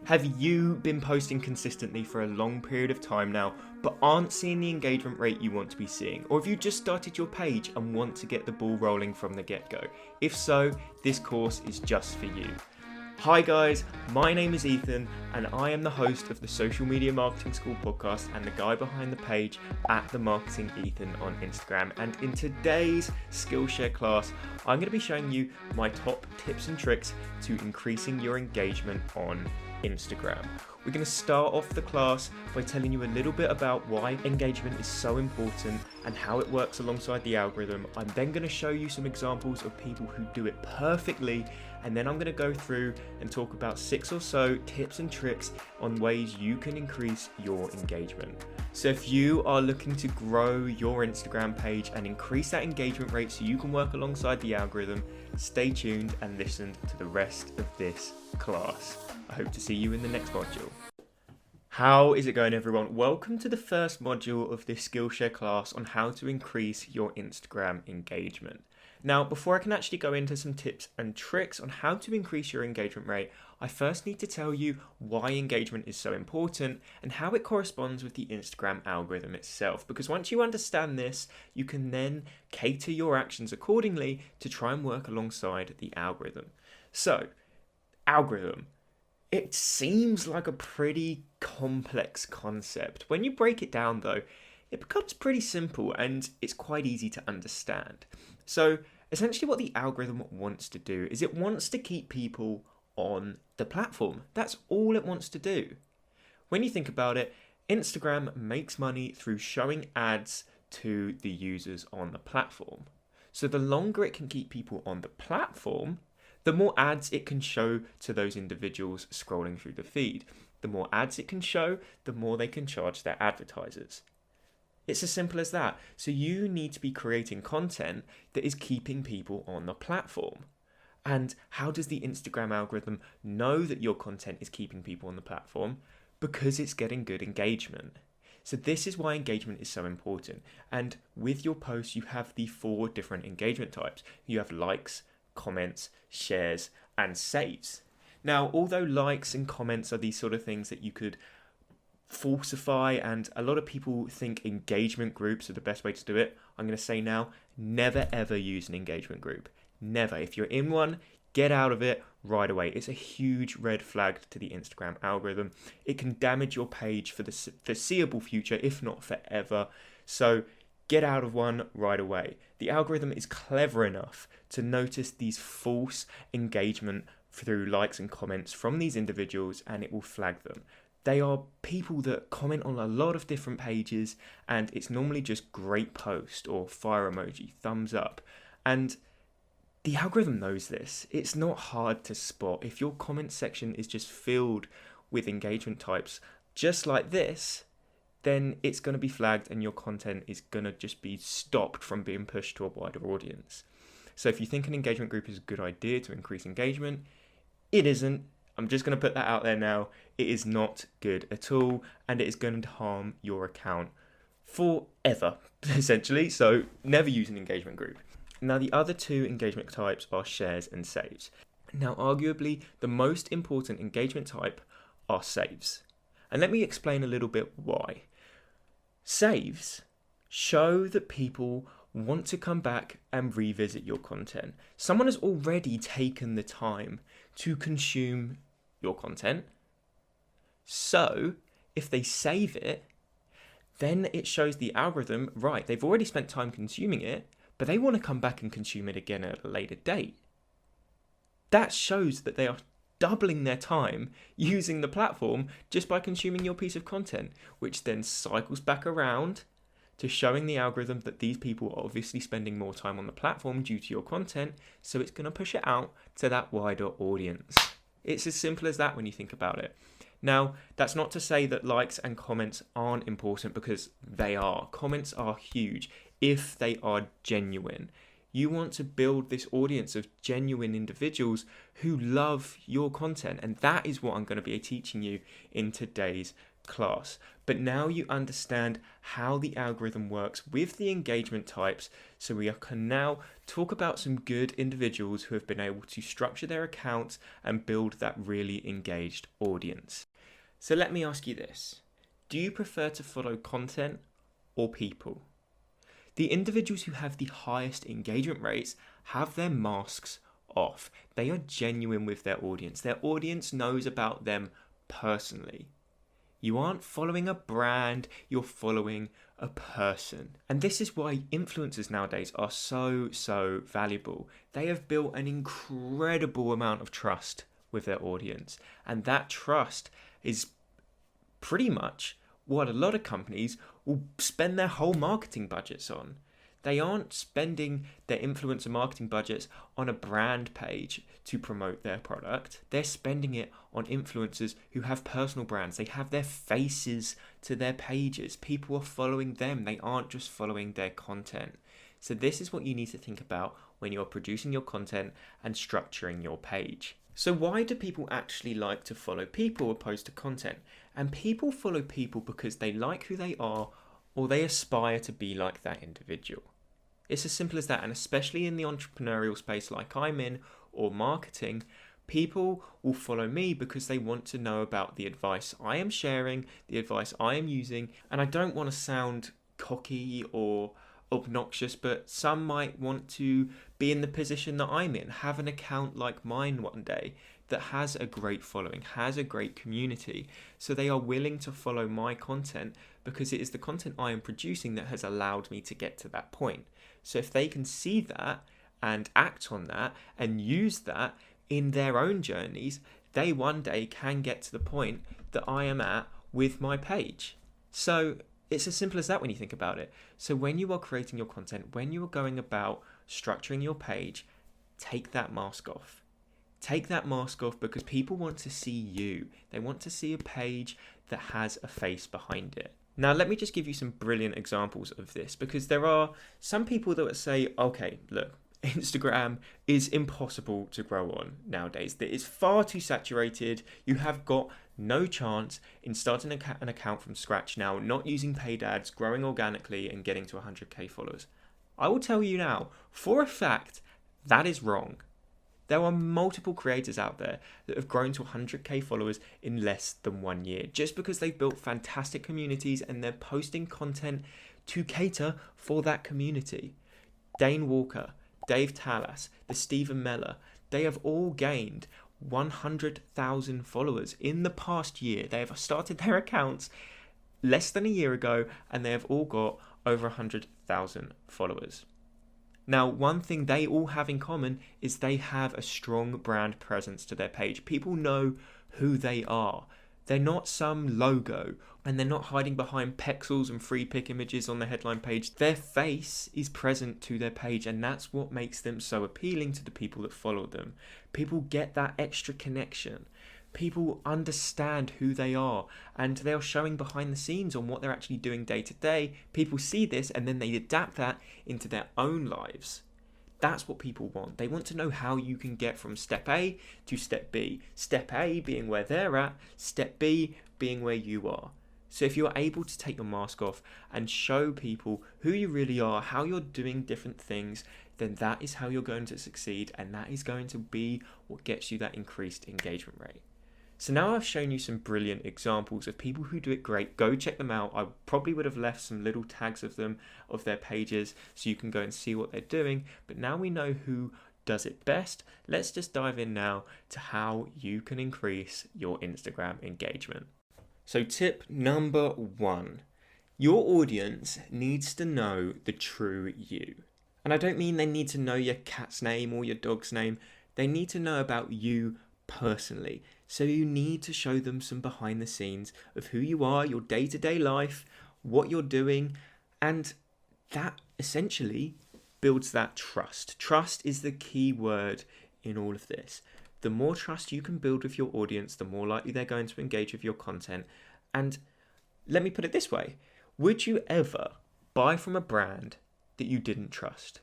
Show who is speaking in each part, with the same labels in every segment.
Speaker 1: Have you been posting consistently for a long period of time now, but aren't seeing the engagement rate you want to be seeing? Or have you just started your page and want to get the ball rolling from the get-go? If so, this course is just for you. Hi guys, my name is Ethan and I am the host of the Social Media Marketing School podcast and the guy behind the page at The Marketing Ethan on Instagram. And in today's Skillshare class, I'm going to be showing you my top tips and tricks to increasing your engagement on Instagram. We're going to start off the class by telling you a little bit about why engagement is so important and how it works alongside the algorithm. I'm then going to show you some examples of people who do it perfectly, and then I'm going to go through and talk about 6 or so tips and tricks on ways you can increase your engagement. So if you are looking to grow your Instagram page and increase that engagement rate so you can work alongside the algorithm, stay tuned and listen to the rest of this class. I hope to see you in the next module. How is it going, everyone? Welcome to the first module of this Skillshare class on how to increase your Instagram engagement. Now, before I can actually go into some tips and tricks on how to increase your engagement rate, I first need to tell you why engagement is so important and how it corresponds with the Instagram algorithm itself. Because once you understand this, you can then cater your actions accordingly to try and work alongside the algorithm. So, algorithm. It seems like a pretty complex concept. When you break it down though, it becomes pretty simple and it's quite easy to understand. So essentially what the algorithm wants to do is it wants to keep people on the platform. That's all it wants to do. When you think about it, Instagram makes money through showing ads to the users on the platform. So the longer it can keep people on the platform, the more ads it can show to those individuals scrolling through the feed. The more ads it can show, the more they can charge their advertisers. It's as simple as that. So you need to be creating content that is keeping people on the platform. And how does the Instagram algorithm know that your content is keeping people on the platform? Because it's getting good engagement. So this is why engagement is so important. And with your posts, you have the 4 different engagement types. You have likes, comments, shares, and saves. Now, although likes and comments are these sort of things that you could falsify, and a lot of people think engagement groups are the best way to do it, I'm going to say now, never ever use an engagement group. Never. If you're in one, get out of it right away. It's a huge red flag to the Instagram algorithm. It can damage your page for the foreseeable future, if not forever. So get out of one right away. The algorithm is clever enough to notice these false engagement through likes and comments from these individuals, and it will flag them. They are people that comment on a lot of different pages, and it's normally just great post or fire emoji, thumbs up. And the algorithm knows this. It's not hard to spot. If your comment section is just filled with engagement types just like this, then it's going to be flagged and your content is going to just be stopped from being pushed to a wider audience. So if you think an engagement group is a good idea to increase engagement, it isn't. I'm just going to put that out there now. It is not good at all, and it is going to harm your account forever, essentially. So never use an engagement group. Now, the other 2 engagement types are shares and saves. Now, arguably, the most important engagement type are saves. And let me explain a little bit why. Saves show that people want to come back and revisit your content. Someone has already taken the time to consume your content. So if they save it, then it shows the algorithm, right, they've already spent time consuming it, but they want to come back and consume it again at a later date. That shows that they are doubling their time using the platform just by consuming your piece of content, which then cycles back around to showing the algorithm that these people are obviously spending more time on the platform due to your content, so it's going to push it out to that wider audience. It's as simple as that when you think about it. Now, that's not to say that likes and comments aren't important, because they are. Comments are huge if they are genuine. You want to build this audience of genuine individuals who love your content. And that is what I'm going to be teaching you in today's class. But now you understand how the algorithm works with the engagement types, so we can now talk about some good individuals who have been able to structure their accounts and build that really engaged audience. So let me ask you this: do you prefer to follow content or people? The individuals who have the highest engagement rates have their masks off. They are genuine with their audience. Their audience knows about them personally. You aren't following a brand, you're following a person. And this is why influencers nowadays are so valuable. They have built an incredible amount of trust with their audience. And that trust is pretty much what a lot of companies will spend their whole marketing budgets on. They aren't spending their influencer marketing budgets on a brand page to promote their product. They're spending it on influencers who have personal brands. They have their faces to their pages. People are following them. They aren't just following their content. So this is what you need to think about when you're producing your content and structuring your page. So why do people actually like to follow people opposed to content? And people follow people because they like who they are, or they aspire to be like that individual. It's as simple as that. And especially in the entrepreneurial space like I'm in, or marketing, people will follow me because they want to know about the advice I am sharing, the advice I am using. And I don't want to sound cocky or obnoxious, but some might want to be in the position that I'm in, have an account like mine one day that has a great following, has a great community. So they are willing to follow my content because it is the content I am producing that has allowed me to get to that point. So if they can see that and act on that and use that in their own journeys, they one day can get to the point that I am at with my page. So it's as simple as that when you think about it. So when you are creating your content, when you are going about structuring your page, take that mask off. Take that mask off because people want to see you. They want to see a page that has a face behind it. Now, let me just give you some brilliant examples of this, because there are some people that would say, okay, look, Instagram is impossible to grow on nowadays. It is far too saturated. You have got no chance in starting an account from scratch now, not using paid ads, growing organically and getting to 100k followers. I will tell you now, for a fact, that is wrong. There are multiple creators out there that have grown to 100k followers in less than 1 year, just because they've built fantastic communities and they're posting content to cater for that community. Dane Walker, Dave Talas, the Stephen Meller, they have all gained 100,000 followers in the past year. They have started their accounts less than a year ago and they have all got over 100,000 followers. Now, one thing they all have in common is they have a strong brand presence to their page. People know who they are. They're not some logo, and they're not hiding behind pixels and free pick images on the headline page. Their face is present to their page, and that's what makes them so appealing to the people that follow them. People get that extra connection. People understand who they are, and they are showing behind the scenes on what they're actually doing day to day. People see this and then they adapt that into their own lives. That's what people want. They want to know how you can get from step A to step B. Step A being where they're at, step B being where you are. So if you're able to take your mask off and show people who you really are, how you're doing different things, then that is how you're going to succeed, and that is going to be what gets you that increased engagement rate. So now I've shown you some brilliant examples of people who do it great. Go check them out. I probably would have left some little tags of them, of their pages, so you can go and see what they're doing. But now we know who does it best. Let's just dive in now to how you can increase your Instagram engagement. So tip number 1, your audience needs to know the true you. And I don't mean they need to know your cat's name or your dog's name. They need to know about you personally. So you need to show them some behind the scenes of who you are, your day-to-day life, what you're doing, and that essentially builds that trust. Trust is the key word in all of this. The more trust you can build with your audience, the more likely they're going to engage with your content. And let me put it this way. Would you ever buy from a brand that you didn't trust?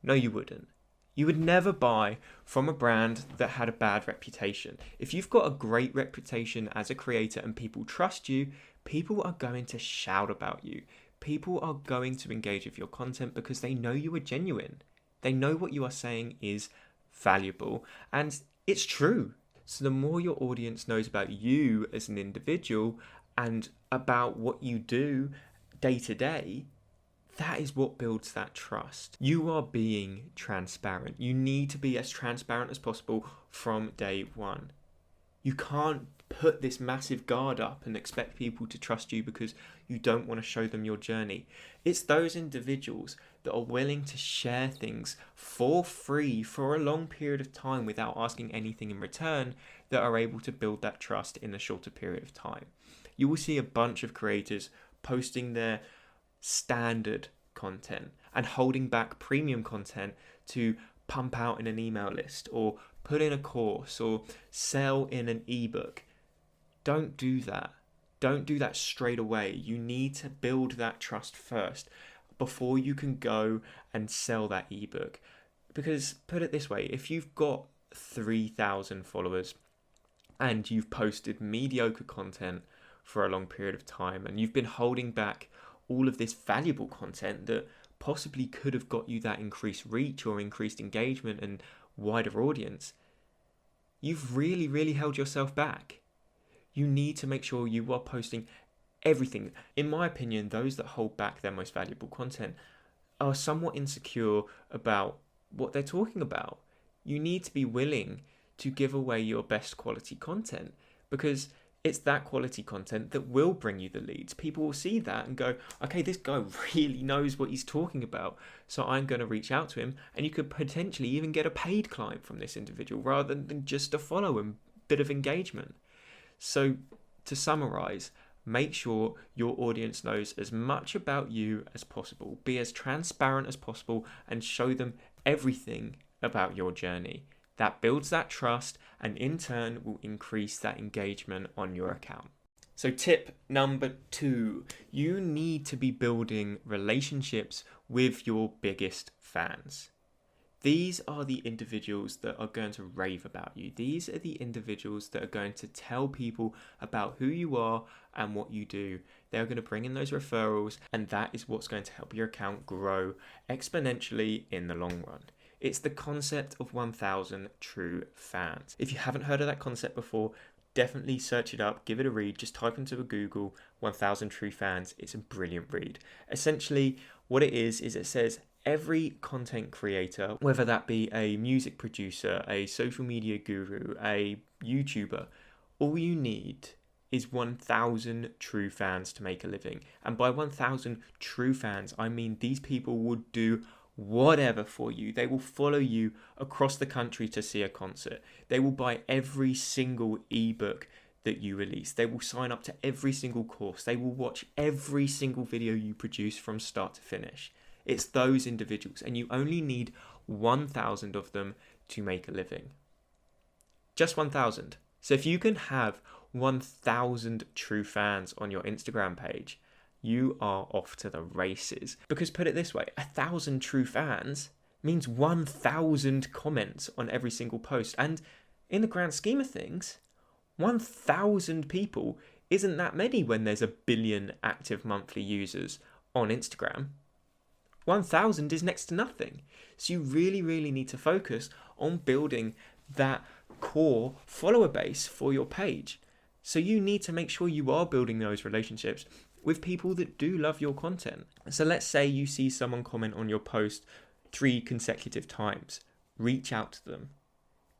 Speaker 1: No, you wouldn't. You would never buy from a brand that had a bad reputation. If you've got a great reputation as a creator and people trust you, people are going to shout about you. People are going to engage with your content because they know you are genuine. They know what you are saying is valuable and it's true. So the more your audience knows about you as an individual and about what you do day to day, that is what builds that trust. You are being transparent. You need to be as transparent as possible from day one. You can't put this massive guard up and expect people to trust you because you don't want to show them your journey. It's those individuals that are willing to share things for free for a long period of time without asking anything in return that are able to build that trust in a shorter period of time. You will see a bunch of creators posting their standard content and holding back premium content to pump out in an email list or put in a course or sell in an ebook. Don't do that. Don't do that straight away. You need to build that trust first before you can go and sell that ebook. Because put it this way, if you've got 3,000 followers and you've posted mediocre content for a long period of time and you've been holding back all of this valuable content that possibly could have got you that increased reach or increased engagement and wider audience, you've really held yourself back. You need to make sure you are posting everything. In my opinion, those that hold back their most valuable content are somewhat insecure about what they're talking about. You need to be willing to give away your best quality content because it's that quality content that will bring you the leads. People will see that and go, okay, this guy really knows what he's talking about, so I'm going to reach out to him. And you could potentially even get a paid client from this individual rather than just a follow and bit of engagement. So to summarize, make sure your audience knows as much about you as possible. Be as transparent as possible and show them everything about your journey. That builds that trust and in turn will increase that engagement on your account. So tip number 2, you need to be building relationships with your biggest fans. These are the individuals that are going to rave about you. These are the individuals that are going to tell people about who you are and what you do. They're going to bring in those referrals, and that is what's going to help your account grow exponentially in the long run. It's the concept of 1,000 true fans. If you haven't heard of that concept before, definitely search it up, give it a read. Just type into a Google 1,000 true fans. It's a brilliant read. Essentially, what it is it says every content creator, whether that be a music producer, a social media guru, a YouTuber, all you need is 1,000 true fans to make a living. And by 1,000 true fans, I mean these people would do whatever for you. They will follow you across the country to see a concert. They will buy every single ebook that you release. They will sign up to every single course. They will watch every single video you produce from start to finish. It's those individuals, and you only need 1,000 of them to make a living. Just 1,000. So if you can have 1,000 true fans on your Instagram page, you are off to the races. Because put it this way, 1,000 true fans means 1,000 comments on every single post. And in the grand scheme of things, 1,000 people isn't that many when there's 1 billion active monthly users on Instagram. 1,000 is next to nothing. So you really need to focus on building that core follower base for your page. So you need to make sure you are building those relationships with people that do love your content. So let's say you see someone comment on your post 3 consecutive times. Reach out to them.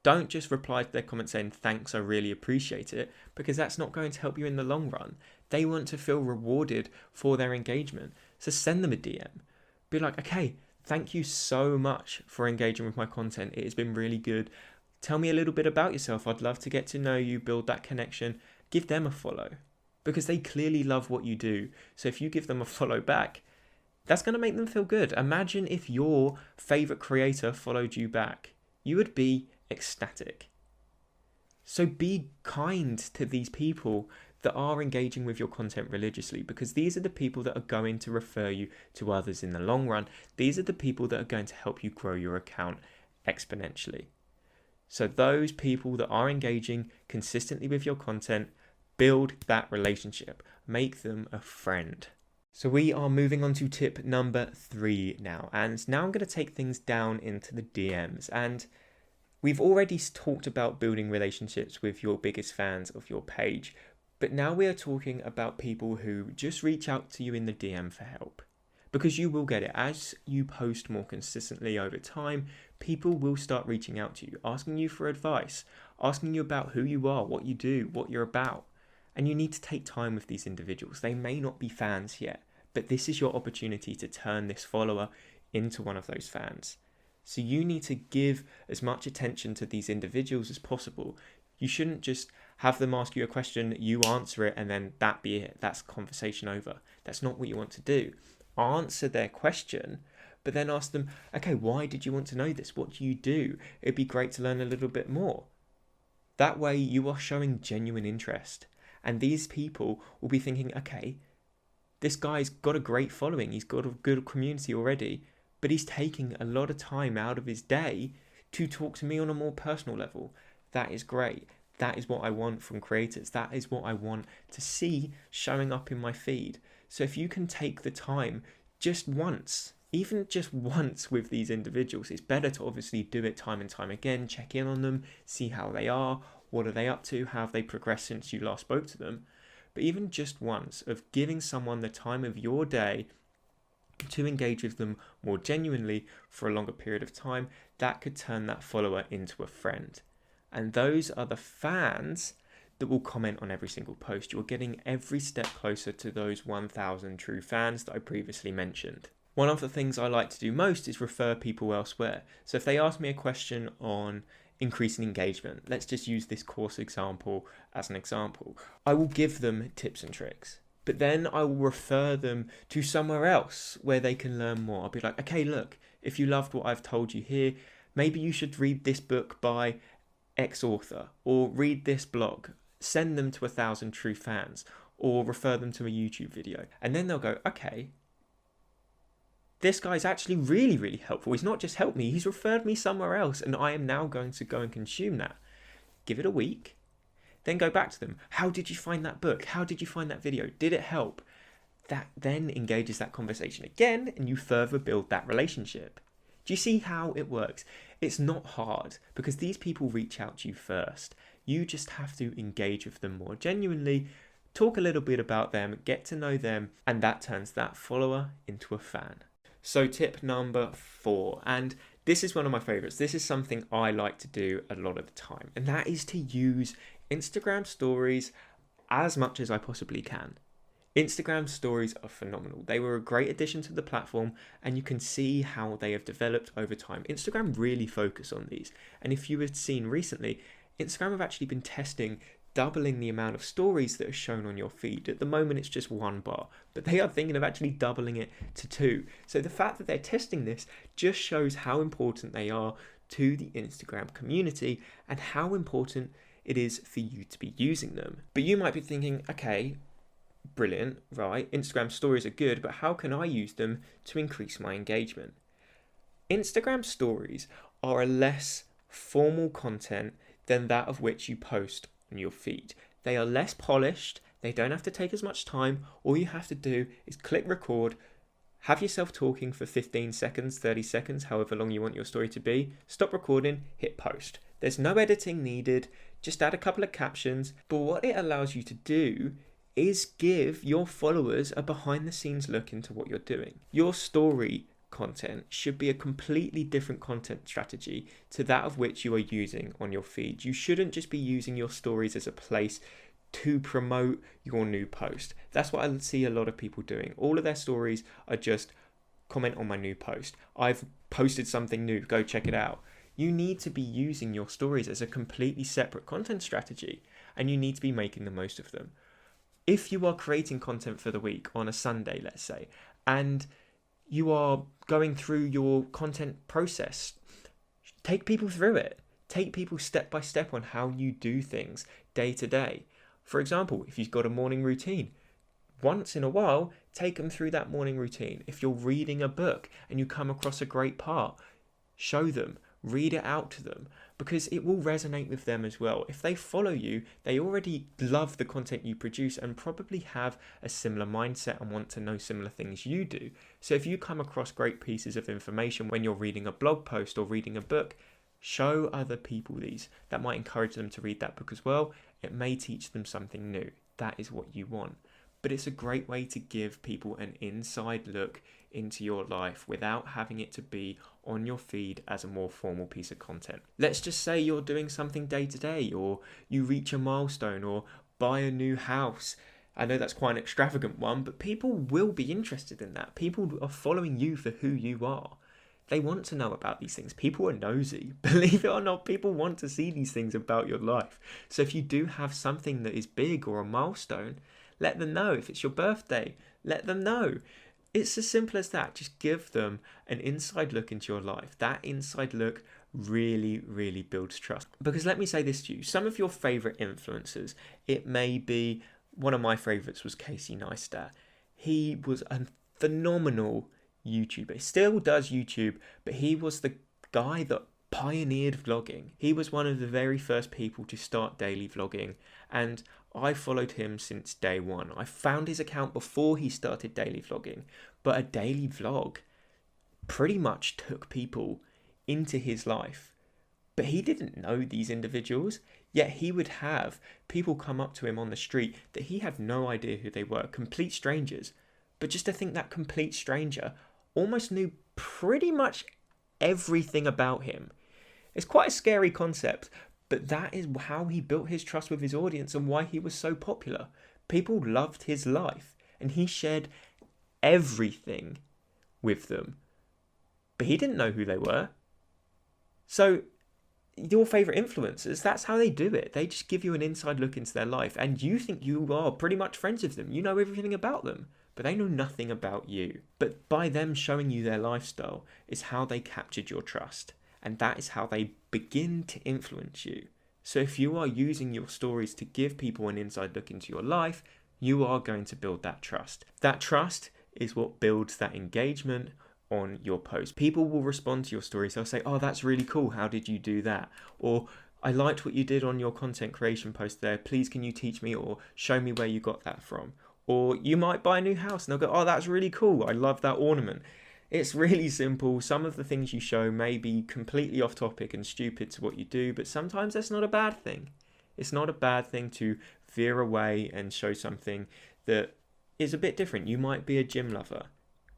Speaker 1: Don't just reply to their comment saying, thanks, I really appreciate it, because that's not going to help you in the long run. They want to feel rewarded for their engagement. So send them a DM. Be like, okay, thank you so much for engaging with my content. It has been really good. Tell me a little bit about yourself. I'd love to get to know you, build that connection. Give them a follow because they clearly love what you do. So if you give them a follow back, that's going to make them feel good. Imagine if your favorite creator followed you back. You would be ecstatic. So be kind to these people that are engaging with your content religiously, because these are the people that are going to refer you to others in the long run. These are the people that are going to help you grow your account exponentially. So those people that are engaging consistently with your content, build that relationship, make them a friend. So we are moving on to tip number 3 now, and now I'm going to take things down into the DMs. And we've already talked about building relationships with your biggest fans of your page, but now we are talking about people who just reach out to you in the DM for help. Because you will get it. As you post more consistently over time, people will start reaching out to you, asking you for advice, asking you about who you are, what you do, what you're about. And you need to take time with these individuals. They may not be fans yet, but this is your opportunity to turn this follower into one of those fans. So you need to give as much attention to these individuals as possible. You shouldn't just have them ask you a question, you answer it, and then that be it. That's conversation over. That's not what you want to do. Answer their question, but then ask them, okay, why did you want to know this? What do you do? It'd be great to learn a little bit more. That way you are showing genuine interest. And these people will be thinking, okay, this guy's got a great following. He's got a good community already, but he's taking a lot of time out of his day to talk to me on a more personal level. That is great. That is what I want from creators. That is what I want to see showing up in my feed. So if you can take the time just once, even just once with these individuals, it's better to obviously do it time and time again, check in on them, see how they are, what are they up to, how have they progressed since you last spoke to them. But even just once of giving someone the time of your day to engage with them more genuinely for a longer period of time, that could turn that follower into a friend. And those are the fans that will comment on every single post. You're getting every step closer to those 1,000 true fans that I previously mentioned. One of the things I like to do most is refer people elsewhere. So if they ask me a question on increasing engagement, let's just use this course example as an example. I will give them tips and tricks, but then I will refer them to somewhere else where they can learn more. I'll be like, okay, look, if you loved what I've told you here, maybe you should read this book by X author, or read this blog. Send them to 1,000 true fans, or refer them to a YouTube video. And then they'll go, okay, this guy's actually really, really helpful. He's not just helped me, he's referred me somewhere else, and I am now going to go and consume that. Give it a week, then go back to them. How did you find that book? How did you find that video? Did it help? That then engages that conversation again, and you further build that relationship. Do you see how it works? It's not hard, because these people reach out to you first. You just have to engage with them more genuinely, talk a little bit about them, get to know them, and that turns that follower into a fan. So tip number 4, and this is one of my favorites. This is something I like to do a lot of the time, and that is to use Instagram stories as much as I possibly can. Instagram stories are phenomenal. They were a great addition to the platform, and you can see how they have developed over time. Instagram really focus on these, and if you had seen recently, Instagram have actually been testing doubling the amount of stories that are shown on your feed. At the moment, it's just 1 bar, but they are thinking of actually doubling it to 2. So the fact that they're testing this just shows how important they are to the Instagram community and how important it is for you to be using them. But you might be thinking, okay, brilliant, right? Instagram stories are good, but how can I use them to increase my engagement? Instagram stories are a less formal content than that of which you post on your feed. They are less polished, they don't have to take as much time. All you have to do is click record, have yourself talking for 15 seconds, 30 seconds, however long you want your story to be, stop recording, hit post. There's no editing needed, just add a couple of captions, but what it allows you to do is give your followers a behind the scenes look into what you're doing. Your story content should be a completely different content strategy to that of which you are using on your feed. You shouldn't just be using your stories as a place to promote your new post. That's what I see a lot of people doing. All of their stories are just comment on my new post. I've posted something new, go check it out. You need to be using your stories as a completely separate content strategy, and you need to be making the most of them. If you are creating content for the week on a Sunday, let's say, and you are going through your content process, take people through it. Take people step by step on how you do things day to day. For example, if you've got a morning routine, once in a while, take them through that morning routine. If you're reading a book and you come across a great part, show them, read it out to them, because it will resonate with them as well. If they follow you, they already love the content you produce and probably have a similar mindset and want to know similar things you do. So if you come across great pieces of information when you're reading a blog post or reading a book, show other people these. That might encourage them to read that book as well. It may teach them something new. That is what you want. But it's a great way to give people an inside look into your life without having it to be on your feed as a more formal piece of content. Let's just say you're doing something day to day, or you reach a milestone, or buy a new house. I know that's quite an extravagant one, but people will be interested in that. People are following you for who you are. They want to know about these things. People are nosy. Believe it or not, people want to see these things about your life. So if you do have something that is big or a milestone, let them know. If it's your birthday, let them know. It's as simple as that. Just give them an inside look into your life. That inside look really, really builds trust. Because let me say this to you. Some of your favorite influencers, it may be, one of my favorites was Casey Neistat. He was a phenomenal YouTuber. He still does YouTube, but he was the guy that pioneered vlogging. He was one of the very first people to start daily vlogging, and I followed him since day one. I found his account before he started daily vlogging, but a daily vlog pretty much took people into his life. But he didn't know these individuals, yet he would have people come up to him on the street that he had no idea who they were, complete strangers. But just to think that complete stranger almost knew pretty much everything about him. It's quite a scary concept, but that is how he built his trust with his audience and why he was so popular. People loved his life, and he shared everything with them. But he didn't know who they were. So your favourite influencers, that's how they do it. They just give you an inside look into their life, and you think you are pretty much friends with them. You know everything about them, but they know nothing about you. But by them showing you their lifestyle is how they captured your trust. And that is how they begin to influence you. So if you are using your stories to give people an inside look into your life, you are going to build that trust. That trust is what builds that engagement on your post. People will respond to your stories. They'll say, oh, that's really cool. How did you do that? Or I liked what you did on your content creation post there. Please, can you teach me or show me where you got that from? Or you might buy a new house and they'll go, oh, that's really cool. I love that ornament. It's really simple. Some of the things you show may be completely off topic and stupid to what you do, but sometimes that's not a bad thing. It's not a bad thing to veer away and show something that is a bit different. You might be a gym lover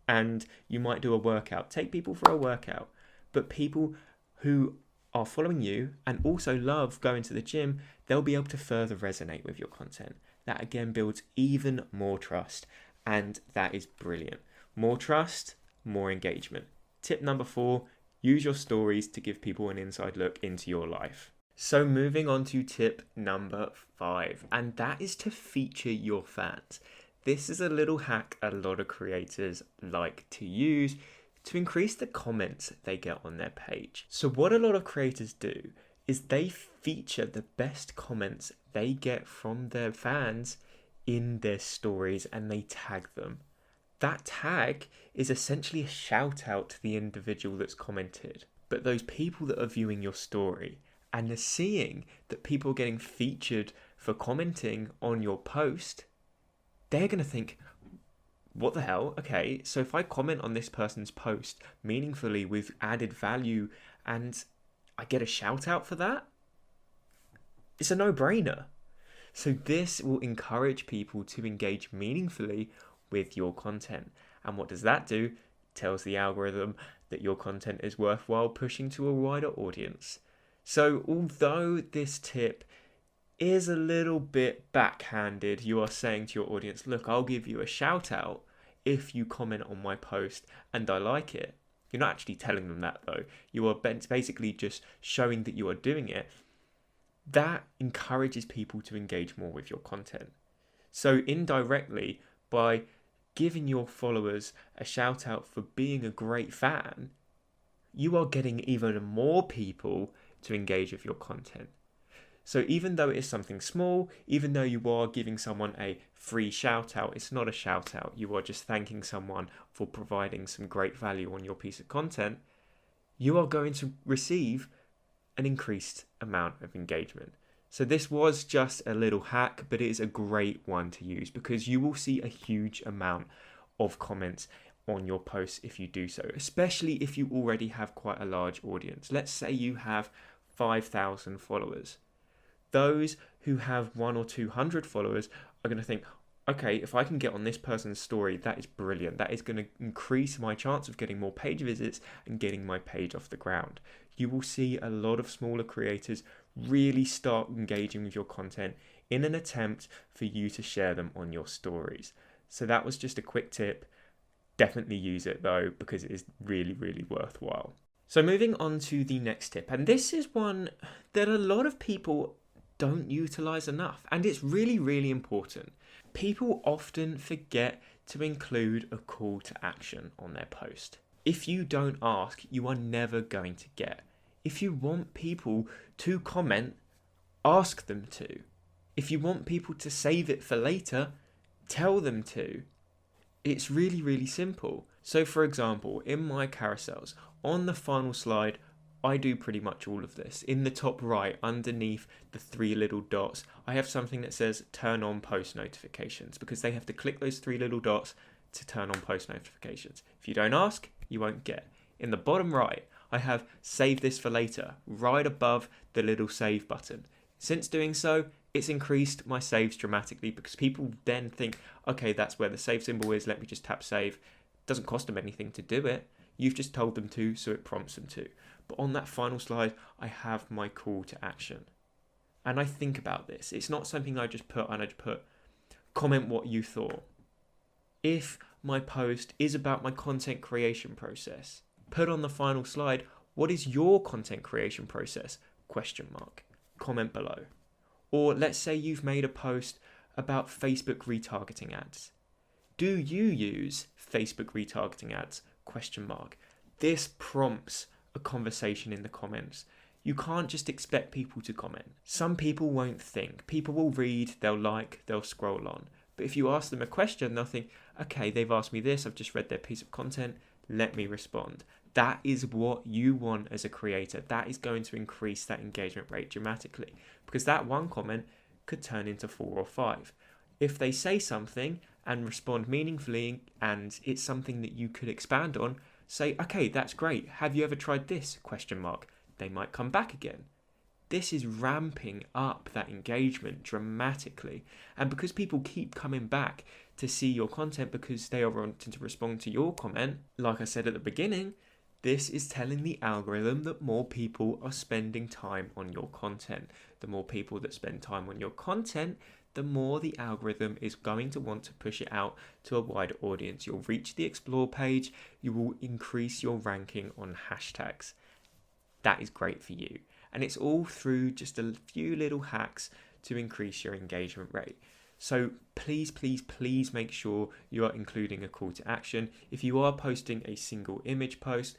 Speaker 1: and you might do a workout. Take people for a workout. But people who are following you and also love going to the gym, they'll be able to further resonate with your content. That again builds even more trust, and that is brilliant. More trust, more engagement. Tip number 4, use your stories to give people an inside look into your life. So moving on to tip number 5, and that is to feature your fans. This is a little hack a lot of creators like to use to increase the comments they get on their page. So what a lot of creators do is they feature the best comments they get from their fans in their stories and they tag them. That tag is essentially a shout out to the individual that's commented. But those people that are viewing your story and are seeing that people are getting featured for commenting on your post, they're going to think, what the hell? Okay, so if I comment on this person's post meaningfully with added value and I get a shout out for that, it's a no-brainer. So this will encourage people to engage meaningfully with your content. And what does that do? It tells the algorithm that your content is worthwhile pushing to a wider audience. So although this tip is a little bit backhanded, you are saying to your audience, look, I'll give you a shout out if you comment on my post and I like it. You're not actually telling them that though. You are basically just showing that you are doing it. That encourages people to engage more with your content. So indirectly, by giving your followers a shout out for being a great fan, you are getting even more people to engage with your content. So even though it is something small, even though you are giving someone a free shout out, it's not a shout out. You are just thanking someone for providing some great value on your piece of content. You are going to receive an increased amount of engagement. So this was just a little hack, but it is a great one to use because you will see a huge amount of comments on your posts if you do so, especially if you already have quite a large audience. Let's say you have 5,000 followers. Those who have 100 or 200 followers are going to think, okay, if I can get on this person's story, that is brilliant. That is going to increase my chance of getting more page visits and getting my page off the ground. You will see a lot of smaller creators really start engaging with your content in an attempt for you to share them on your stories. So that was just a quick tip. Definitely use it though, because it is really, really worthwhile. So moving on to the next tip, and this is one that a lot of people don't utilize enough, and it's really, really important. People often forget to include a call to action on their post. If you don't ask, you are never going to get. If you want people to comment, ask them to. If you want people to save it for later, tell them to. It's really, really simple. So for example, in my carousels, on the final slide, I do pretty much all of this. In the top right, underneath the 3 little dots, I have something that says turn on post notifications because they have to click those 3 little dots to turn on post notifications. If you don't ask, you won't get. In the bottom right, I have save this for later, right above the little save button. Since doing so, it's increased my saves dramatically because people then think, okay, that's where the save symbol is, let me just tap save. It doesn't cost them anything to do it. You've just told them to, so it prompts them to. But on that final slide, I have my call to action. And I think about this. It's not something I just put and I just put, comment what you thought. If my post is about my content creation process, put on the final slide, what is your content creation process? ? Comment below. Or let's say you've made a post about Facebook retargeting ads. Do you use Facebook retargeting ads? ? This prompts a conversation in the comments. You can't just expect people to comment. Some people won't think. People will read, they'll like, they'll scroll on. But if you ask them a question, they'll think, okay, they've asked me this, I've just read their piece of content, let me respond. That is what you want as a creator. That is going to increase that engagement rate dramatically because that one comment could turn into 4 or 5. If they say something and respond meaningfully and it's something that you could expand on, say, okay, that's great. Have you ever tried this? ? They might come back again. This is ramping up that engagement dramatically. And because people keep coming back to see your content because they are wanting to respond to your comment, like I said at the beginning, this is telling the algorithm that more people are spending time on your content. The more people that spend time on your content, the more the algorithm is going to want to push it out to a wider audience. You'll reach the explore page, you will increase your ranking on hashtags. That is great for you. And it's all through just a few little hacks to increase your engagement rate. So please, please, please make sure you are including a call to action. If you are posting a single image post,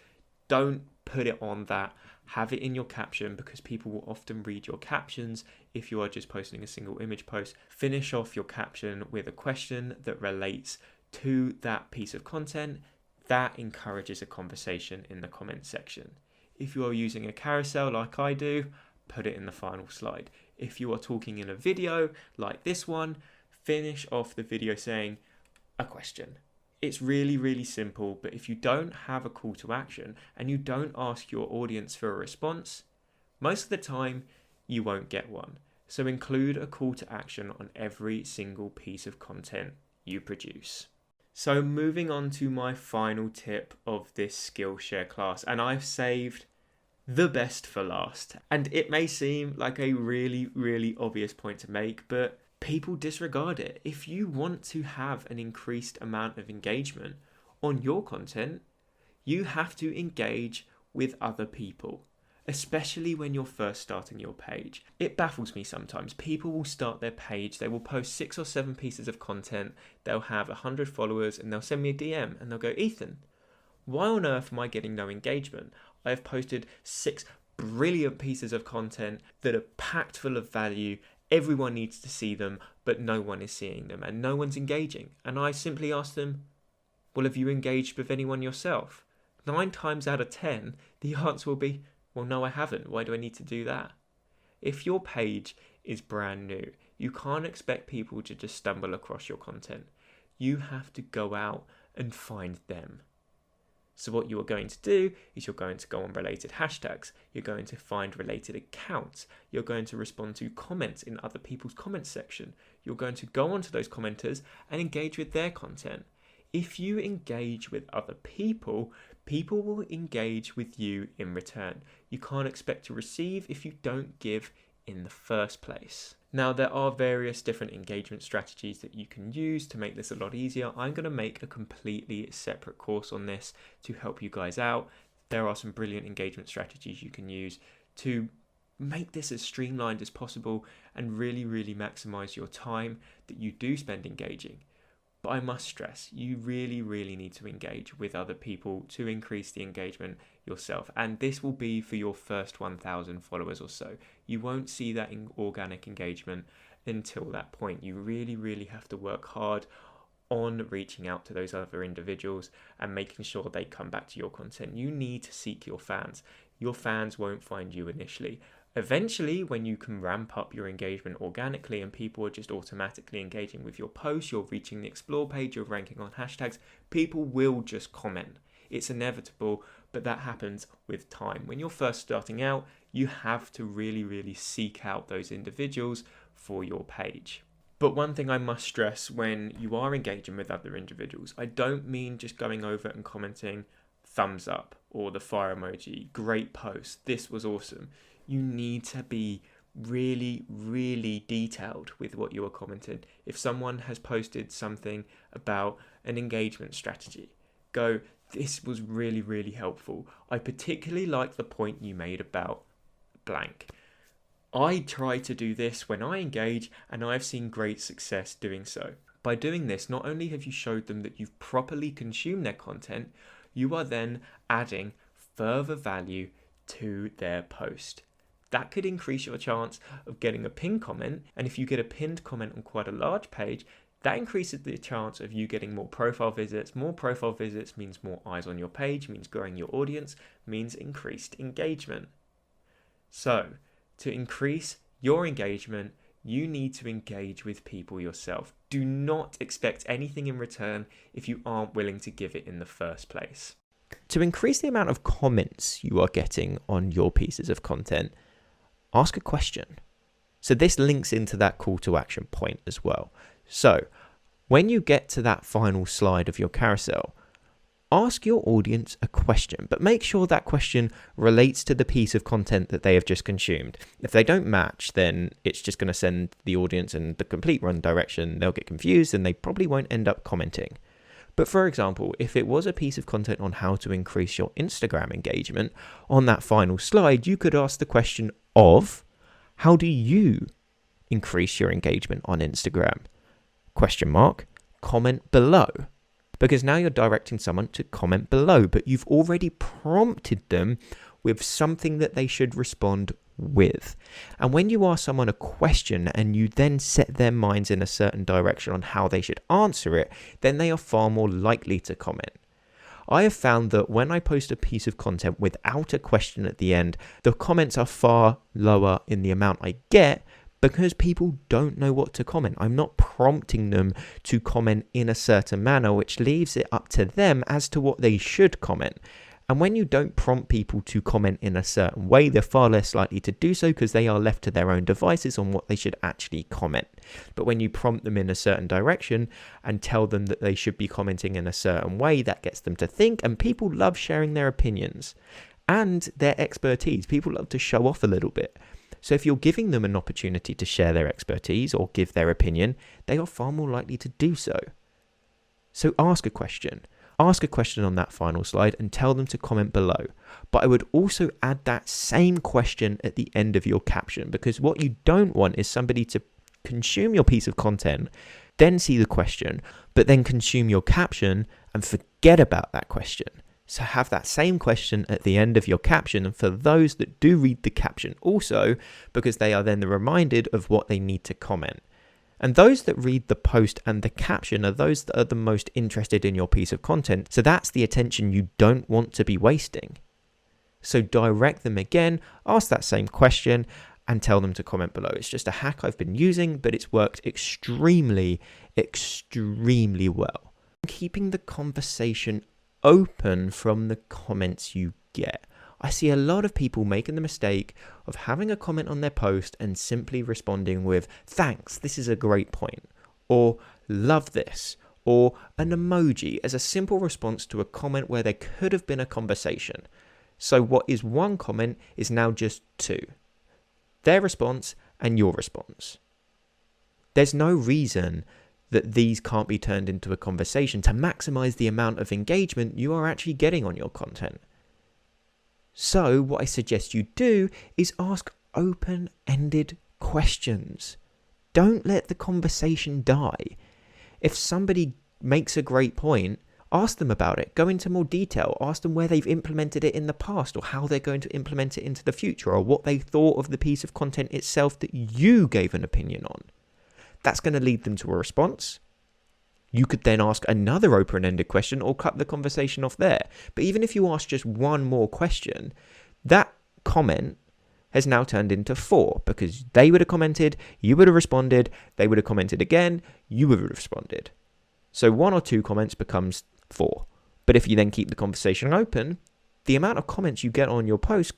Speaker 1: don't put it on that. Have it in your caption because people will often read your captions if you are just posting a single image post. Finish off your caption with a question that relates to that piece of content. That encourages a conversation in the comment section. If you are using a carousel like I do, put it in the final slide. If you are talking in a video like this one, finish off the video saying a question. It's really, really simple, but if you don't have a call to action and you don't ask your audience for a response, most of the time you won't get one. So include a call to action on every single piece of content you produce. So moving on to my final tip of this Skillshare class, and I've saved the best for last. And it may seem like a really, really obvious point to make, but people disregard it. If you want to have an increased amount of engagement on your content, you have to engage with other people, especially when you're first starting your page. It baffles me sometimes. People will start their page, they will post 6 or 7 pieces of content, they'll have 100 followers, and they'll send me a DM and they'll go, Ethan, why on earth am I getting no engagement? I have posted 6 brilliant pieces of content that are packed full of value. Everyone needs to see them, but no one is seeing them and no one's engaging. And I simply ask them, well, have you engaged with anyone yourself? 9 times out of 10, the answer will be, well, no, I haven't. Why do I need to do that? If your page is brand new, you can't expect people to just stumble across your content. You have to go out and find them. So what you are going to do is you're going to go on related hashtags. You're going to find related accounts. You're going to respond to comments in other people's comments section. You're going to go onto those commenters and engage with their content. If you engage with other people, people will engage with you in return. You can't expect to receive if you don't give in the first place. Now, there are various different engagement strategies that you can use to make this a lot easier. I'm going to make a completely separate course on this to help you guys out. There are some brilliant engagement strategies you can use to make this as streamlined as possible and really, really maximize your time that you do spend engaging. But I must stress, you really, really need to engage with other people to increase the engagement yourself. And this will be for your first 1,000 followers or so. You won't see that organic engagement until that point. You really, really have to work hard on reaching out to those other individuals and making sure they come back to your content. You need to seek your fans. Your fans won't find you initially. Eventually, when you can ramp up your engagement organically and people are just automatically engaging with your posts, you're reaching the explore page, you're ranking on hashtags, people will just comment. It's inevitable, but that happens with time. When you're first starting out, you have to really, really seek out those individuals for your page. But one thing I must stress when you are engaging with other individuals, I don't mean just going over and commenting thumbs up or the fire emoji, great post, this was awesome. You need to be really, really detailed with what you are commenting. If someone has posted something about an engagement strategy, go, this was really, really helpful. I particularly like the point you made about blank. I try to do this when I engage and I've seen great success doing so. By doing this, not only have you showed them that you've properly consumed their content, you are then adding further value to their post. That could increase your chance of getting a pinned comment, and if you get a pinned comment on quite a large page, that increases the chance of you getting more profile visits. More profile visits means more eyes on your page, means growing your audience, means increased engagement. So, to increase your engagement, you need to engage with people yourself. Do not expect anything in return if you aren't willing to give it in the first place. To increase the amount of comments you are getting on your pieces of content, ask a question. So this links into that call to action point as well. So when you get to that final slide of your carousel, ask your audience a question, but make sure that question relates to the piece of content that they have just consumed. If they don't match, then it's just going to send the audience in the complete wrong direction. They'll get confused and they probably won't end up commenting. But for example, if it was a piece of content on how to increase your Instagram engagement, on that final slide, you could ask the question of, how do you increase your engagement on Instagram? ? Comment below. Because now you're directing someone to comment below, but you've already prompted them with something that they should respond with. And when you ask someone a question and you then set their minds in a certain direction on how they should answer it, then they are far more likely to comment. I have found that when I post a piece of content without a question at the end, the comments are far lower in the amount I get because people don't know what to comment. I'm not prompting them to comment in a certain manner, which leaves it up to them as to what they should comment. And when you don't prompt people to comment in a certain way, they're far less likely to do so because they are left to their own devices on what they should actually comment. But when you prompt them in a certain direction and tell them that they should be commenting in a certain way, that gets them to think, and people love sharing their opinions and their expertise. People love to show off a little bit. So if you're giving them an opportunity to share their expertise or give their opinion, they are far more likely to do so. So ask a question. Ask a question on that final slide and tell them to comment below. But I would also add that same question at the end of your caption, because what you don't want is somebody to consume your piece of content, then see the question, but then consume your caption and forget about that question. So have that same question at the end of your caption for those that do read the caption also, because they are then reminded of what they need to comment. And those that read the post and the caption are those that are the most interested in your piece of content. So that's the attention you don't want to be wasting. So direct them again, ask that same question, and tell them to comment below. It's just a hack I've been using, but it's worked extremely, extremely well. Keeping the conversation open from the comments you get. I see a lot of people making the mistake of having a comment on their post and simply responding with, "Thanks, this is a great point," or "Love this," or an emoji as a simple response to a comment where there could have been a conversation. So what is one comment is now just two. Their response and your response. There's no reason that these can't be turned into a conversation to maximize the amount of engagement you are actually getting on your content. So what I suggest you do is ask open-ended questions. Don't let the conversation die. If somebody makes a great point, ask them about it. Go into more detail. Ask them where they've implemented it in the past, or how they're going to implement it into the future, or what they thought of the piece of content itself that you gave an opinion on. That's going to lead them to a response. You could then ask another open-ended question or cut the conversation off there. But even if you ask just one more question, that comment has now turned into 4, because they would have commented, you would have responded, they would have commented again, you would have responded. So 1 or 2 comments becomes 4. But if you then keep the conversation open, the amount of comments you get on your post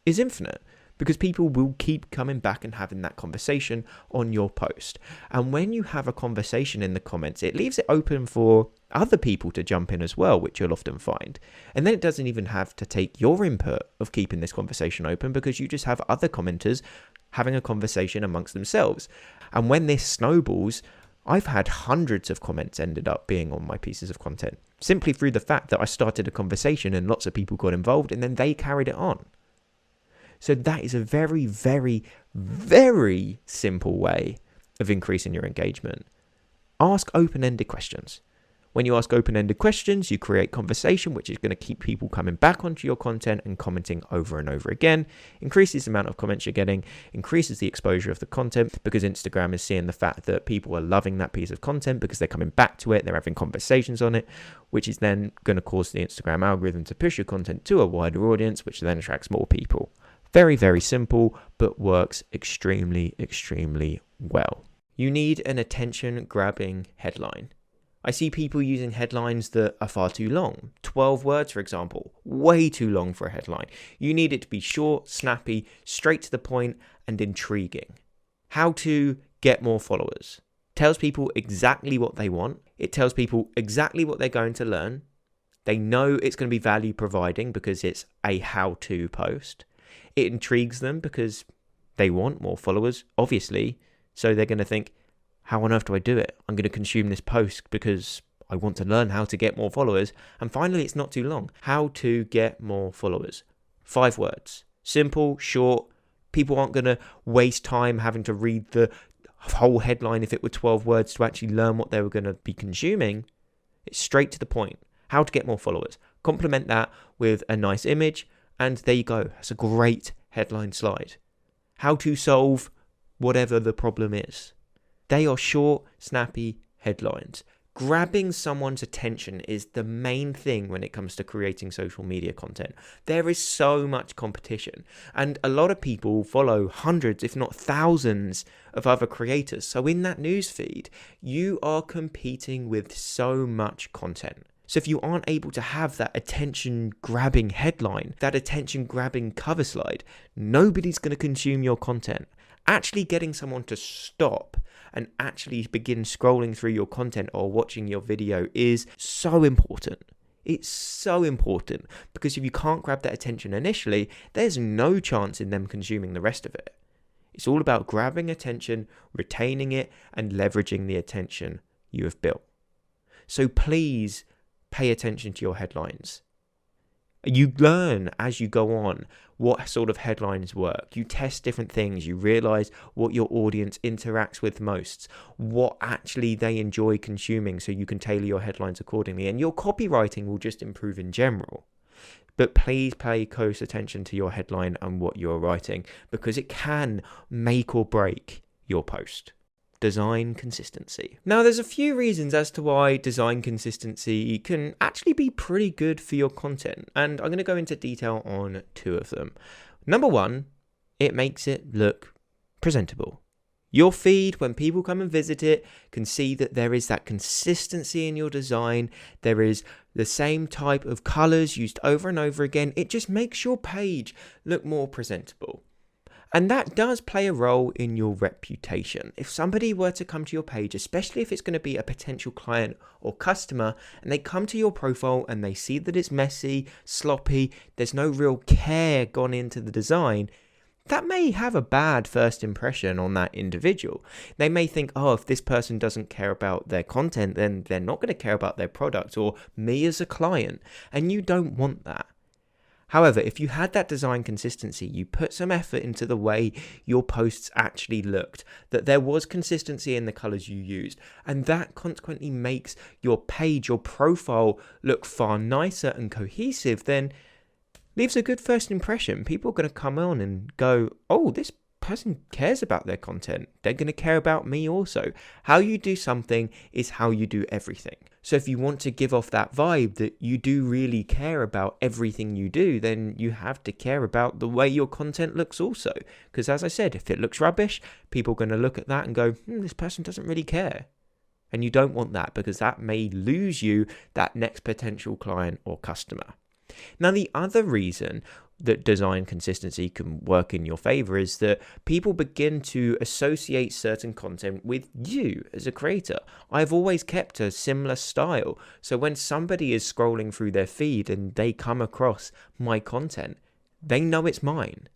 Speaker 1: is infinite, because people will keep coming back and having that conversation on your post. And when you have a conversation in the comments, it leaves it open for other people to jump in as well, which you'll often find. And then it doesn't even have to take your input of keeping this conversation open, because you just have other commenters having a conversation amongst themselves. And when this snowballs, I've had hundreds of comments ended up being on my pieces of content, simply through the fact that I started a conversation and lots of people got involved, and then they carried it on. So that is a very, very, very simple way of increasing your engagement. Ask open-ended questions. When you ask open-ended questions, you create conversation, which is going to keep people coming back onto your content and commenting over and over again, increases the amount of comments you're getting, increases the exposure of the content, because Instagram is seeing the fact that people are loving that piece of content because they're coming back to it, they're having conversations on it, which is then going to cause the Instagram algorithm to push your content to a wider audience, which then attracts more people. Very, very simple, but works extremely, extremely well. You need an attention-grabbing headline. I see people using headlines that are far too long. 12 words, for example, way too long for a headline. You need it to be short, snappy, straight to the point, and intriguing. How to get more followers. Tells people exactly what they want. It tells people exactly what they're going to learn. They know it's going to be value providing because it's a how-to post. It intrigues them because they want more followers, obviously. So they're going to think, how on earth do I do it? I'm going to consume this post because I want to learn how to get more followers. And finally, it's not too long. How to get more followers. 5 words. Simple, short. People aren't going to waste time having to read the whole headline if it were 12 words to actually learn what they were going to be consuming. It's straight to the point. How to get more followers. Complement that with a nice image. And there you go. That's a great headline slide. How to solve whatever the problem is. They are short, snappy headlines. Grabbing someone's attention is the main thing when it comes to creating social media content. There is so much competition, and a lot of people follow hundreds, if not thousands, of other creators. So in that newsfeed, you are competing with so much content. So if you aren't able to have that attention-grabbing headline, that attention-grabbing cover slide, nobody's going to consume your content. Actually getting someone to stop and actually begin scrolling through your content or watching your video is so important. It's so important, because if you can't grab that attention initially, there's no chance in them consuming the rest of it. It's all about grabbing attention, retaining it, and leveraging the attention you have built. So please pay attention to your headlines. You learn as you go on what sort of headlines work. You test different things. You realize what your audience interacts with most, what actually they enjoy consuming, so you can tailor your headlines accordingly. And your copywriting will just improve in general. But please pay close attention to your headline and what you're writing, because it can make or break your post. Design consistency. Now, there's a few reasons as to why design consistency can actually be pretty good for your content, and I'm going to go into detail on 2 of them. Number 1, it makes it look presentable. Your feed, when people come and visit it, can see that there is that consistency in your design. There is the same type of colors used over and over again. It just makes your page look more presentable. And that does play a role in your reputation. If somebody were to come to your page, especially if it's going to be a potential client or customer, and they come to your profile and they see that it's messy, sloppy, there's no real care gone into the design, that may have a bad first impression on that individual. They may think, oh, if this person doesn't care about their content, then they're not going to care about their product or me as a client. And you don't want that. However, if you had that design consistency, you put some effort into the way your posts actually looked, that there was consistency in the colors you used, and that consequently makes your page, your profile look far nicer and cohesive, then leaves a good first impression. People are going to come on and go, oh, this person cares about their content. They're going to care about me also. How you do something is how you do everything. So if you want to give off that vibe that you do really care about everything you do, then you have to care about the way your content looks also. Because as I said, if it looks rubbish, people are going to look at that and go, this person doesn't really care. And you don't want that, because that may lose you that next potential client or customer. Now, the other reason that design consistency can work in your favor is that people begin to associate certain content with you as a creator. I've always kept a similar style. So when somebody is scrolling through their feed and they come across my content, they know it's mine,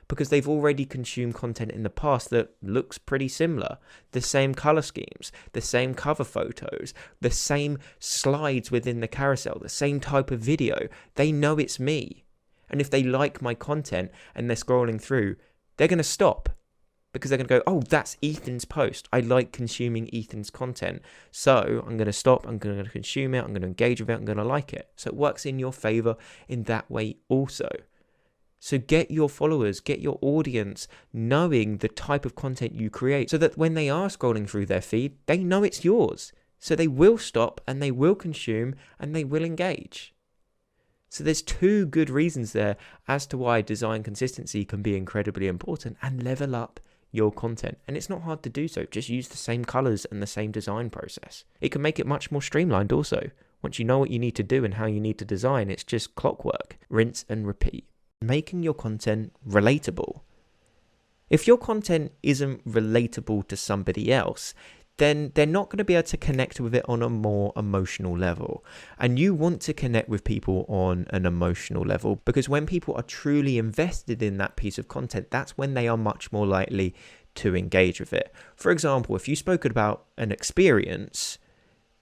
Speaker 1: because they've already consumed content in the past that looks pretty similar. The same color schemes, the same cover photos, the same slides within the carousel, the same type of video. They know it's me. And if they like my content and they're scrolling through, they're going to stop, because they're going to go, oh, that's Ethan's post. I like consuming Ethan's content. So I'm going to stop. I'm going to consume it. I'm going to engage with it. I'm going to like it. So it works in your favor in that way also. So get your followers, get your audience knowing the type of content you create, so that when they are scrolling through their feed, they know it's yours. So they will stop and they will consume and they will engage. So there's 2 good reasons there as to why design consistency can be incredibly important and level up your content. And it's not hard to do so. Just use the same colors and the same design process. It can make it much more streamlined also. Once you know what you need to do and how you need to design, it's just clockwork, rinse and repeat. Making your content relatable. If your content isn't relatable to somebody else, then they're not going to be able to connect with it on a more emotional level. And you want to connect with people on an emotional level, because when people are truly invested in that piece of content, that's when they are much more likely to engage with it. For example, if you spoke about an experience,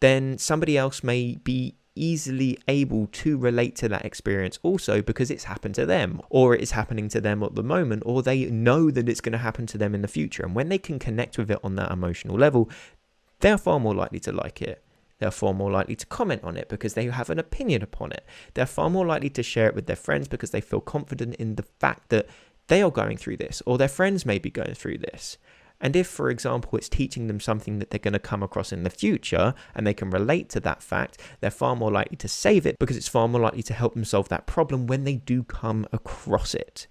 Speaker 1: then somebody else may be easily able to relate to that experience also, because it's happened to them, or it is happening to them at the moment, or they know that it's going to happen to them in the future. And when they can connect with it on that emotional level, they're far more likely to like it. They're far more likely to comment on it because they have an opinion upon it. They're far more likely to share it with their friends because they feel confident in the fact that they are going through this, or their friends may be going through this. And if, for example, it's teaching them something that they're going to come across in the future and they can relate to that fact, they're far more likely to save it, because it's far more likely to help them solve that problem when they do come across it.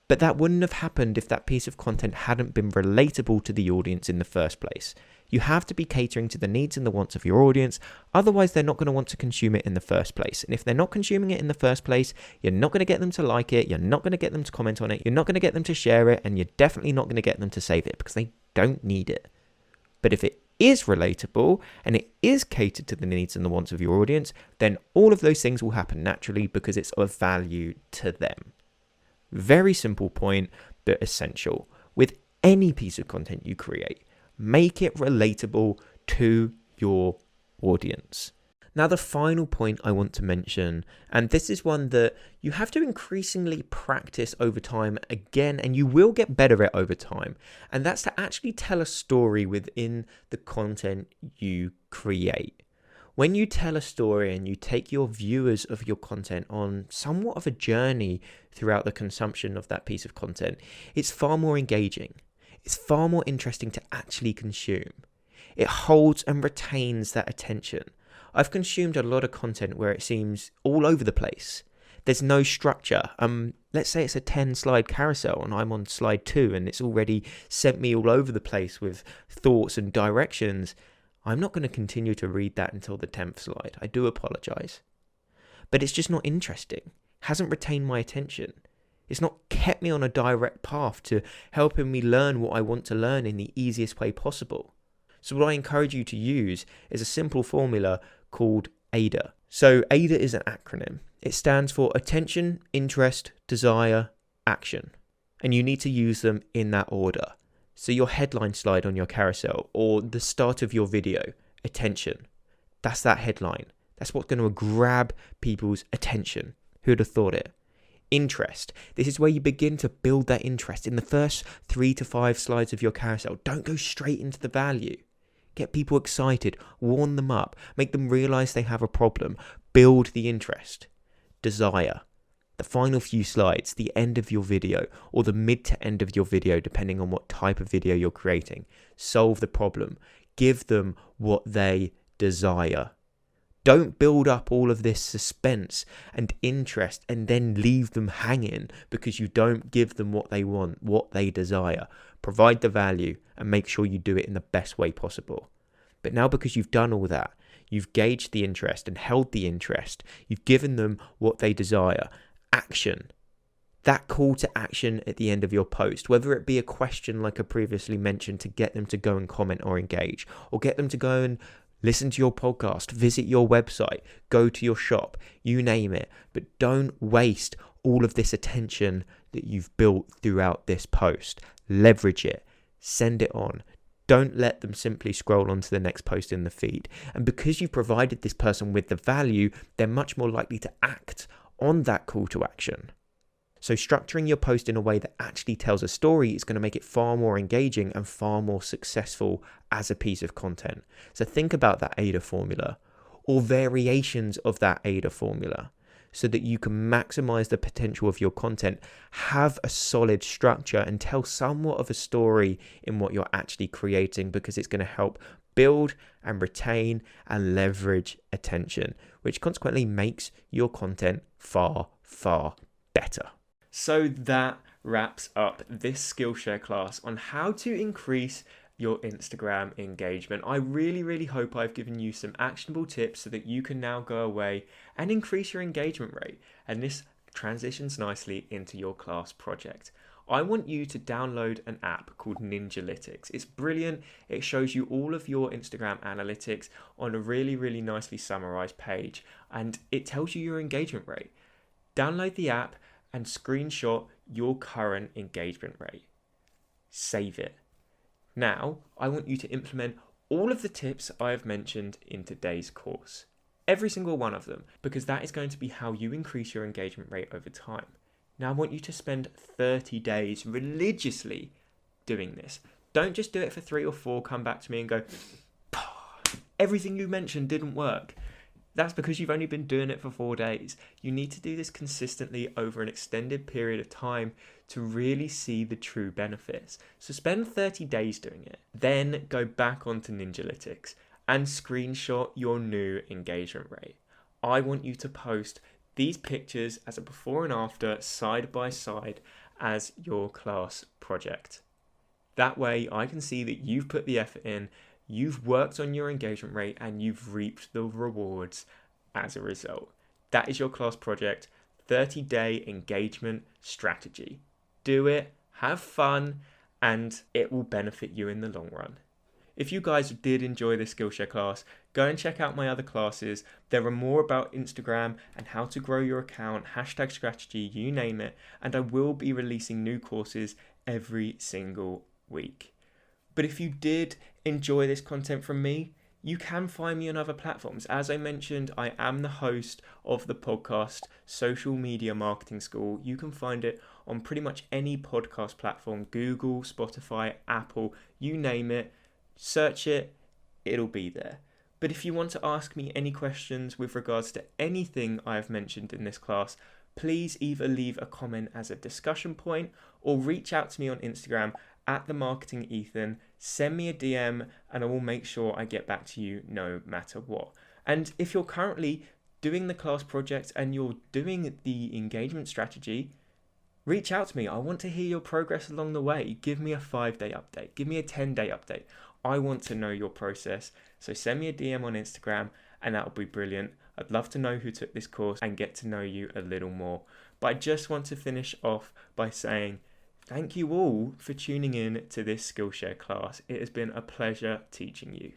Speaker 1: But that wouldn't have happened if that piece of content hadn't been relatable to the audience in the first place. You have to be catering to the needs and the wants of your audience, otherwise they're not going to want to consume it in the first place. And if they're not consuming it in the first place, you're not going to get them to like it, you're not going to get them to comment on it, you're not going to get them to share it, and you're definitely not going to get them to save it, because they don't need it. But if it is relatable and it is catered to the needs and the wants of your audience, then all of those things will happen naturally because it's of value to them. Very simple point, but essential. With any piece of content you create, make it relatable to your audience. Now, the final point I want to mention, and this is one that you have to increasingly practice over time again, and you will get better at over time, and that's to actually tell a story within the content you create.
Speaker 2: When you tell a story and you take your viewers of your content on somewhat of a journey throughout the consumption of that piece of content, it's far more engaging. It's far more interesting to actually consume. It holds and retains that attention. I've consumed a lot of content where it seems all over the place. There's no structure. Let's say it's a 10-slide carousel and I'm on slide 2 and it's already sent me all over the place with thoughts and directions. I'm not going to continue to read that until the 10th slide. I do apologize. But it's just not interesting. Hasn't retained my attention. It's not kept me on a direct path to helping me learn what I want to learn in the easiest way possible. So what I encourage you to use is a simple formula called AIDA. So AIDA is an acronym. It stands for attention, interest, desire, action. And you need to use them in that order. So your headline slide on your carousel or the start of your video, attention. That's that headline. That's what's going to grab people's attention. Who'd have thought it? Interest. This is where you begin to build that interest in the first 3 to 5 slides of your carousel. Don't go straight into the value. Get people excited, warm them up, make them realize they have a problem, build the interest. Desire. The final few slides, the end of your video, or the mid to end of your video, depending on what type of video you're creating. Solve the problem. Give them what they desire. Don't build up all of this suspense and interest and then leave them hanging because you don't give them what they want, what they desire. Provide the value and make sure you do it in the best way possible. But now because you've done all that, you've gauged the interest and held the interest, you've given them what they desire. Action. That call to action at the end of your post, whether it be a question like I previously mentioned to get them to go and comment or engage, or get them to go and listen to your podcast, visit your website, go to your shop, you name it. But don't waste all of this attention that you've built throughout this post. Leverage it. Send it on. Don't let them simply scroll on to the next post in the feed. And because you've provided this person with the value, they're much more likely to act on that call to action. So structuring your post in a way that actually tells a story is going to make it far more engaging and far more successful as a piece of content. So think about that AIDA formula or variations of that AIDA formula so that you can maximize the potential of your content, have a solid structure and tell somewhat of a story in what you're actually creating, because it's going to help build and retain and leverage attention, which consequently makes your content far, far better.
Speaker 1: So that wraps up this Skillshare class on how to increase your Instagram engagement. I really hope I've given you some actionable tips so that you can now go away and increase your engagement rate. And this transitions nicely into your class project. I want you to download an app called Ninjalytics. It's brilliant. It shows you all of your Instagram analytics on a really nicely summarized page, and it tells you your engagement rate. Download the app and screenshot your current engagement rate. Save it. Now, I want you to implement all of the tips I have mentioned in today's course. Every single one of them, because that is going to be how you increase your engagement rate over time. Now, I want you to spend 30 days religiously doing this. Don't just do it for 3 or 4, come back to me and go, everything you mentioned didn't work. That's because you've only been doing it for 4 days. You need to do this consistently over an extended period of time to really see the true benefits. So spend 30 days doing it. Then go back onto Ninjalytics and screenshot your new engagement rate. I want you to post these pictures as a before and after side by side as your class project. That way I can see that you've put the effort in, you've worked on your engagement rate, and you've reaped the rewards as a result. That is your class project, 30-day engagement strategy. Do it, have fun, and it will benefit you in the long run. If you guys did enjoy this Skillshare class, go and check out my other classes. There are more about Instagram and how to grow your account, hashtag strategy, you name it, and I will be releasing new courses every single week. But if you did enjoy this content from me, you can find me on other platforms. As I mentioned, I am the host of the podcast Social Media Marketing School. You can find it on pretty much any podcast platform, Google, Spotify, Apple, you name it. Search it, it'll be there. But if you want to ask me any questions with regards to anything I have mentioned in this class, please either leave a comment as a discussion point or reach out to me on Instagram at @themarketingethan, send me a DM, and I will make sure I get back to you no matter what. And if you're currently doing the class project and you're doing the engagement strategy, reach out to me. I want to hear your progress along the way. Give me a 5-day update. Give me a 10-day update. I want to know your process. So send me a DM on Instagram and that'll be brilliant. I'd love to know who took this course and get to know you a little more. But I just want to finish off by saying thank you all for tuning in to this Skillshare class. It has been a pleasure teaching you.